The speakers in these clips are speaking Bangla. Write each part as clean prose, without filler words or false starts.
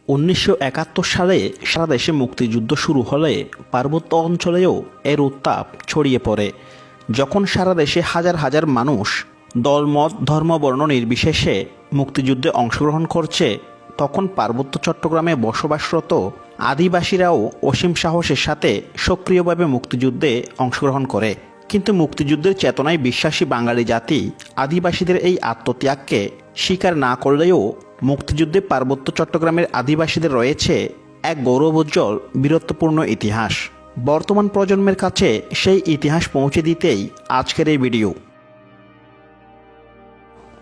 1971 সালে সারা দেশে মুক্তিযুদ্ধ শুরু হলে পার্বত্য অঞ্চলেও এর উত্তাপ ছড়িয়ে পড়ে। যখন সারা দেশে হাজার হাজার মানুষ দলমত ধর্মবর্ণ নির্বিশেষে মুক্তিযুদ্ধে অংশগ্রহণ করছে, তখন পার্বত্য চট্টগ্রামে বসবাসরত আদিবাসীরাও অসীম সাহসের সাথে সক্রিয়ভাবে মুক্তিযুদ্ধে অংশগ্রহণ করে। কিন্তু মুক্তিযুদ্ধের চেতনায় বিশ্বাসী বাঙালি জাতি আদিবাসীদের এই আত্মত্যাগকে স্বীকার না করলেও মুক্তিযুদ্ধে পার্বত্য চট্টগ্রামের আদিবাসীদের রয়েছে এক গৌরবোজ্জ্বল বীরত্বপূর্ণ ইতিহাস। বর্তমান প্রজন্মের কাছে সেই ইতিহাস পৌঁছে দিতেই আজকের এই ভিডিও।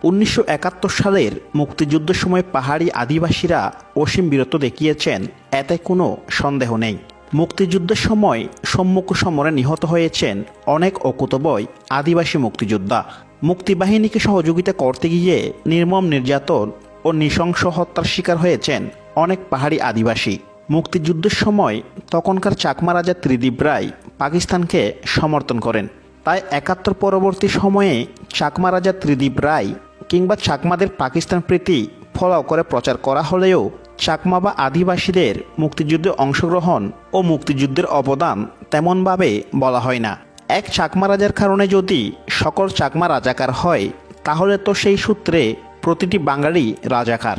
1971 সালের মুক্তিযুদ্ধের সময় পাহাড়ি আদিবাসীরা অসীম বীরত্ব দেখিয়েছেন, এতে কোনো সন্দেহ নেই। মুক্তিযুদ্ধের সময় সম্মুখ সমরে নিহত হয়েছেন অনেক অকুতোভয় আদিবাসী মুক্তিযোদ্ধা। মুক্তিবাহিনীকে সহযোগিতা করতে গিয়ে নির্মম নির্যাতন ও নৃশংস হত্যার শিকার হয়েছেন অনেক পাহাড়ি আদিবাসী। মুক্তিযুদ্ধের সময় তখনকার চাকমা রাজা ত্রিদিব রায় পাকিস্তানকে সমর্থন করেন। তাই 71 পরবর্তী সময়ে চাকমা রাজা ত্রিদিব রায় কিংবা চাকমাদের পাকিস্তান প্রীতি ফলাও করে প্রচার করা হলেও চাকমা বা আদিবাসীদের মুক্তিযুদ্ধে অংশগ্রহণ ও মুক্তিযুদ্ধের অবদান তেমনভাবে বলা হয় না। এক চাকমা রাজার কারণে যদি সকল চাকমা রাজাকার হয়, তাহলে তো সেই সূত্রে প্রতিটি বাঙালি রাজাকার।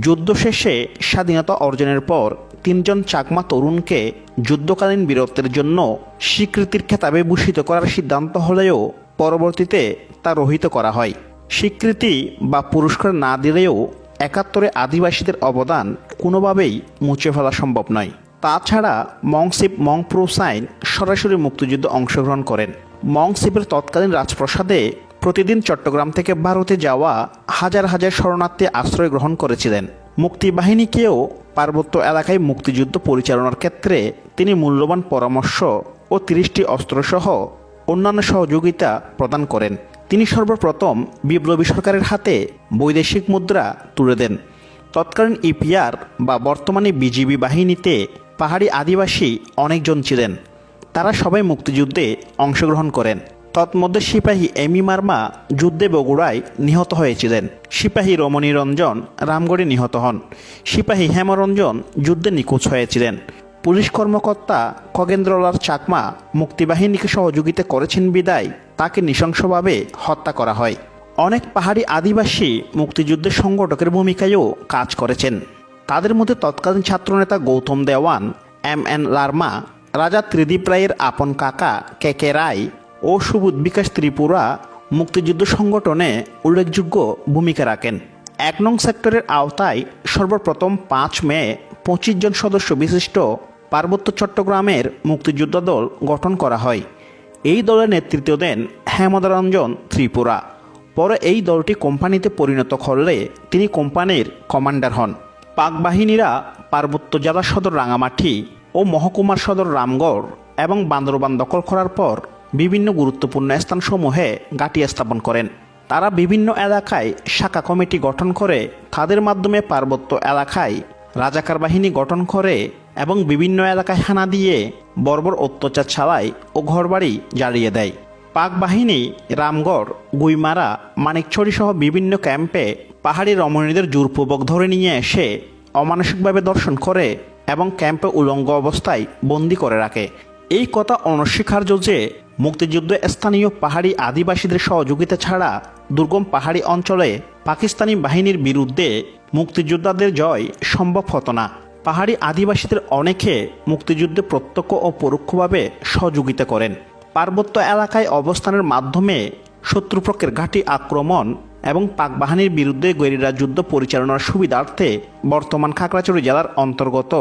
যুদ্ধ শেষে স্বাধীনতা অর্জনের পর 3 জন চাকমা তরুণকে যুদ্ধকালীন বীরত্বের জন্য স্বীকৃতির খেতাবে ভূষিত করার সিদ্ধান্ত হলেও পরবর্তীতে তা রহিত করা হয়। স্বীকৃতি বা পুরস্কার না দিলেও 71-এ আদিবাসীদের অবদান কোনোভাবেই মুছে ফেলা সম্ভব নয়। তাছাড়া মংসিপ মংপ্রুসাইন সরাসরি মুক্তিযুদ্ধে অংশগ্রহণ করেন। মংসিপের তৎকালীন রাজপ্রাসাদে প্রতিদিন চট্টগ্রাম থেকে ভারতে যাওয়া হাজার হাজার শরণার্থী আশ্রয় গ্রহণ করেছিলেন। মুক্তিবাহিনীকেও পার্বত্য এলাকায় মুক্তিযুদ্ধ পরিচালনার ক্ষেত্রে তিনি মূল্যবান পরামর্শ ও 30টি অস্ত্রসহ অন্যান্য সহযোগিতা প্রদান করেন। তিনি সর্বপ্রথম বিপ্লবী সরকারের হাতে বৈদেশিক মুদ্রা তুলে দেন। তৎকালীন ইপিআর বা বর্তমানে বিজিবি বাহিনীতে পাহাড়ি আদিবাসী অনেকজন ছিলেন। তারা সবাই মুক্তিযুদ্ধে অংশগ্রহণ করেন। তৎমধ্যে সিপাহী এমি মার্মা যুদ্ধে বগুড়ায় নিহত হয়েছিলেন। সিপাহী রমণী রঞ্জন রামগড়ে নিহত হন। সিপাহী হেমরঞ্জন যুদ্ধে নিখোঁজ হয়েছিলেন। পুলিশ কর্মকর্তা খগেন্দ্রলাল চাকমা মুক্তিবাহিনীকে সহযোগিতা করেছেন বিদায় তাকে নৃশংসভাবে হত্যা করা হয়। অনেক পাহাড়ি আদিবাসী মুক্তিযুদ্ধের সংগঠকের ভূমিকায়ও কাজ করেছেন। তাদের মধ্যে তৎকালীন ছাত্রনেতা গৌতম দেওয়ান, MN লার্মা, রাজা ত্রিদিব রায়ের আপন কাকা KK রায় ও সুবোধ বিকাশ ত্রিপুরা মুক্তিযুদ্ধ সংগঠনে উল্লেখযোগ্য ভূমিকা রাখেন। 1 নং সেক্টরের আওতায় সর্বপ্রথম 5 মে 25 জন সদস্য বিশিষ্ট পার্বত্য চট্টগ্রামের মুক্তিযোদ্ধা দল গঠন করা হয়। এই দলের নেতৃত্ব দেন হেমদরঞ্জন ত্রিপুরা। পরে এই দলটি কোম্পানিতে পরিণত করলে তিনি কোম্পানির কমান্ডার হন। পাক বাহিনীরা পার্বত্য জেলা সদর রাঙামাটি ও মহকুমার সদর রামগড় এবং বান্দরবান দখল করার পর বিভিন্ন গুরুত্বপূর্ণ স্থানসমূহে ঘাঁটি স্থাপন করেন। তারা বিভিন্ন এলাকায় শাখা কমিটি গঠন করে তাদের মাধ্যমে পার্বত্য এলাকায় রাজাকার বাহিনী গঠন করে এবং বিভিন্ন এলাকায় হানা দিয়ে বর্বর অত্যাচার চালায় ও ঘরবাড়ি জ্বালিয়ে দেয়। পাক বাহিনী রামগড়, গুইমারা, মানিকছড়ি সহ বিভিন্ন ক্যাম্পে পাহাড়ি রমণীদের জোরপূর্বক ধরে নিয়ে এসে অমানসিকভাবে ধর্ষণ করে এবং ক্যাম্পে উলঙ্গ অবস্থায় বন্দি করে রাখে। এই কথা অনস্বীকার্য যে মুক্তিযুদ্ধে স্থানীয় পাহাড়ি আদিবাসীদের সহযোগিতা ছাড়া দুর্গম পাহাড়ি অঞ্চলে পাকিস্তানি বাহিনীর বিরুদ্ধে মুক্তিযোদ্ধাদের জয় সম্ভব হতো না। পাহাড়ি আদিবাসীদের অনেকে মুক্তিযুদ্ধে প্রত্যক্ষ ও পরোক্ষভাবে সহযোগিতা করেন। পার্বত্য এলাকায় অবস্থানের মাধ্যমে শত্রুপক্ষের ঘাঁটি আক্রমণ এবং পাক বাহিনীর বিরুদ্ধে গেরিলা যুদ্ধ পরিচালনার সুবিধার্থে বর্তমান খাগড়াছড়ি জেলার অন্তর্গত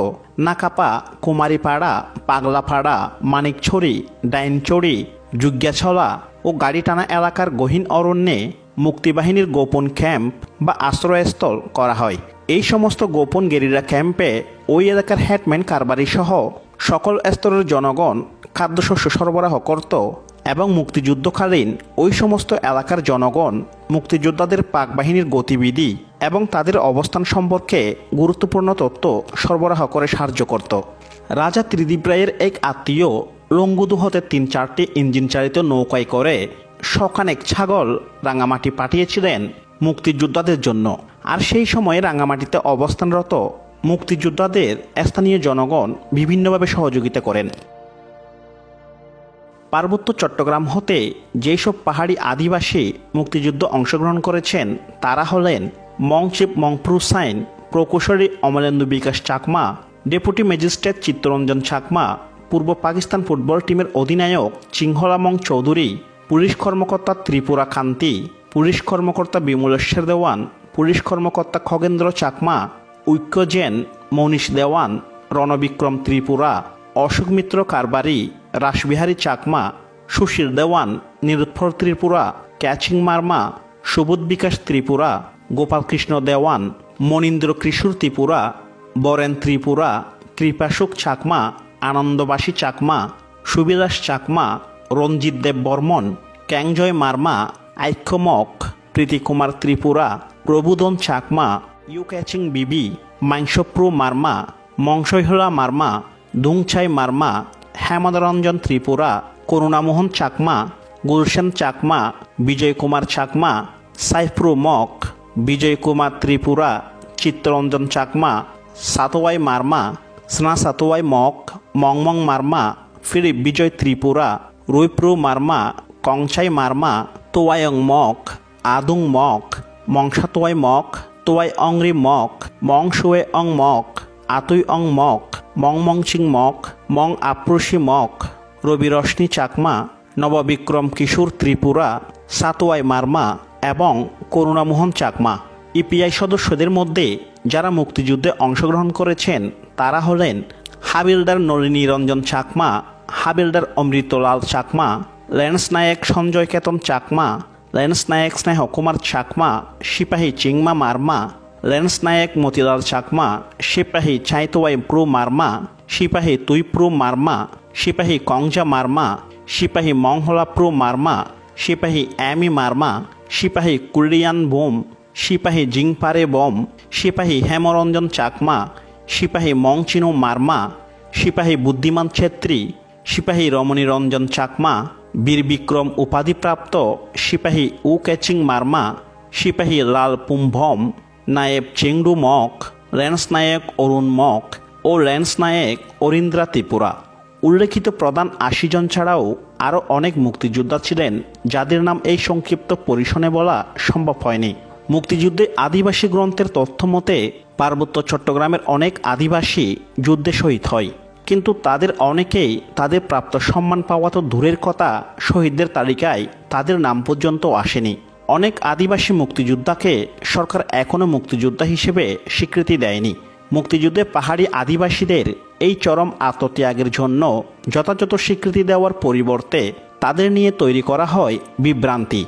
নাকাপা, কুমারীপাড়া, পাগলাপাড়া, মানিকছড়ি, ডাইনচড়ি, যুগ্যাছলা ও গাড়িটানা এলাকার গহীন অরণ্যে মুক্তিবাহিনীর গোপন ক্যাম্প বা আশ্রয়স্থল করা হয়। এই সমস্ত গোপন গেরিলা ক্যাম্পে ওই এলাকার হেডম্যান কারবারি সহ সকল স্তরের জনগণ খাদ্যশস্য সরবরাহ করত এবং মুক্তিযুদ্ধকালীন ওই সমস্ত এলাকার জনগণ মুক্তিযোদ্ধাদের পাক বাহিনীর গতিবিধি এবং তাদের অবস্থান সম্পর্কে গুরুত্বপূর্ণ তথ্য সরবরাহ করে সাহায্য করত। রাজা ত্রিদিব রায়ের এক আত্মীয় লঙ্গুদু হতে 3-4টি ইঞ্জিন চালিত নৌকায় করে শখানেক ছাগল রাঙামাটি পাঠিয়েছিলেন মুক্তিযোদ্ধাদের জন্য। আর সেই সময়ে রাঙামাটিতে অবস্থানরত মুক্তিযোদ্ধাদের স্থানীয় জনগণ বিভিন্নভাবে সহযোগিতা করেন। পার্বত্য চট্টগ্রাম হতে যেসব পাহাড়ি আদিবাসী মুক্তিযুদ্ধ অংশগ্রহণ করেছেন তারা হলেন মংচিপ মংপ্রুসাইন, প্রকৌশলী অমলেন্দু বিকাশ চাকমা, ডেপুটি ম্যাজিস্ট্রেট চিত্তরঞ্জন চাকমা, পূর্ব পাকিস্তান ফুটবল টিমের অধিনায়ক চিংহলা মং চৌধুরী, পুলিশ কর্মকর্তা ত্রিপুরা কান্তি, পুলিশ কর্মকর্তা বিমলেশ্বর দেওয়ান, পুলিশ কর্মকর্তা খগেন্দ্র চাকমা, ঐক্য জেন, মনীষ দেওয়ান, রণবিক্রম ত্রিপুরা, অশোক মিত্র কারবারি, রাসবিহারী চাকমা, সুশীল দেওয়ান, নিরুৎফর ত্রিপুরা, ক্যাচিং মার্মা, সুবোধ বিকাশ ত্রিপুরা, গোপালকৃষ্ণ দেওয়ান, মনীন্দ্র কিশোর ত্রিপুরা, বরেন ত্রিপুরা, কৃপাসুক চাকমা, আনন্দবাসী চাকমা, সুবিলাস চাকমা, রঞ্জিত দেব বর্মন, ক্যাংজয় মার্মা, আইক্যমক, প্রীতিকুমার ত্রিপুরা, প্রবুদন চাকমা, ইউ ক্যাচিং বিবি, মাংসপ্রু মার্মা, মংসইহলা মার্মা, দুংছাই মার্মা, হেমন্তরঞ্জন ত্রিপুরা, করুণামোহন চাকমা, গুলশান চাকমা, বিজয় কুমার চাকমা, সাইফপ্রু মক, বিজয় কুমার ত্রিপুরা, চিত্তরঞ্জন চাকমা, সাতোয়াই মার্মা, স্না সাতোয়াই মক, মংমং মার্মা, ফিলিপ বিজয় Tripura, রুইপ্রু Marma, কংছাই Marma, তোয়ায়ং mock, আদুং mock, মংসাতোয়াই mock, তোয়াই অংরি mock, Mong শুয়ে অং মক, আতুই অং মক, মংমংচিং মক, মং আপ্রুষি মক, রবি রশ্মি চাকমা, নববিক্রম কিশোর ত্রিপুরা, সাতোয়াই মার্মা এবং করুণামোহন চাকমা। ইপিআই সদস্যদের মধ্যে যারা মুক্তিযুদ্ধে অংশগ্রহণ করেছেন তারা হলেন হাবিলদার নলিনী রঞ্জন চাকমা, হাবিলদার অমৃতলাল চাকমা, ল্যান্স নায়ক সঞ্জয় কেতন চাকমা, ল্যান্স নায়ক স্নেহকুমার চাকমা, সিপাহী চিংমা মার্মা, ল্যান্স নায়ক মতিলাল চাকমা, সিপাহী চাইতোয়াই প্রু মার্মা, সিপাহী তুইপ্রু মার্মা, সিপাহী কংজা মার্মা, সিপাহী মংহলা প্রু মার্মা, সিপাহী অ্যামি মার্মা, সিপাহী কুলিয়ান বোম, সিপাহী জিংপারে বম, সিপাহী হেমরঞ্জন চাকমা, সিপাহী মংচিনো মার্মা, সিপাহী বুদ্ধিমান ছেত্রী, সিপাহী রমণী রঞ্জন চাকমা, বীর বিক্রম উপাধিপ্রাপ্ত সিপাহী উ ক্যাচিং মার্মা, সিপাহী লাল পুম্ভম, নায়েব চেংডু মক, ল্যান্স নায়ক অরুণ মক ও ল্যান্স নায়ক অরিন্দ্রা ত্রিপুরা। উল্লেখিত প্রধান ৮০ জন ছাড়াও আরও অনেক মুক্তিযোদ্ধা ছিলেন যাদের নাম এই সংক্ষিপ্ত পরিসরে বলা সম্ভব হয়নি। মুক্তিযুদ্ধে আদিবাসী গ্রন্থের তথ্য মতে পার্বত্য চট্টগ্রামের অনেক আদিবাসী যুদ্ধে শহীদ হয়, কিন্তু তাদের অনেকেই তাদের প্রাপ্ত সম্মান পাওয়া তো দূরের কথা, শহীদদের তালিকায় তাদের নাম পর্যন্ত আসেনি। অনেক আদিবাসী মুক্তিযোদ্ধাকে সরকার এখনও মুক্তিযোদ্ধা হিসেবে স্বীকৃতি দেয়নি। মুক্তিযুদ্ধে পাহাড়ি আদিবাসীদের এই চরম আত্মত্যাগের জন্য যথাযথ স্বীকৃতি দেওয়ার পরিবর্তে তাদের নিয়ে তৈরি করা হয় বিভ্রান্তি।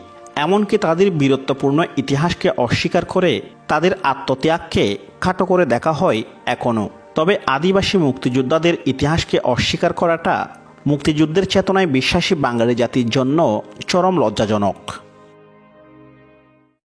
এমনকি তাদের বীরত্বপূর্ণ ইতিহাসকে অস্বীকার করে তাদের আত্মত্যাগকে খাটো করে দেখা হয় এখনও। তবে আদিবাসী মুক্তিযোদ্ধাদের ইতিহাসকে অস্বীকার করাটা মুক্তিযুদ্ধের চেতনায় বিশ্বাসী বাঙালি জাতির জন্য চরম লজ্জাজনক।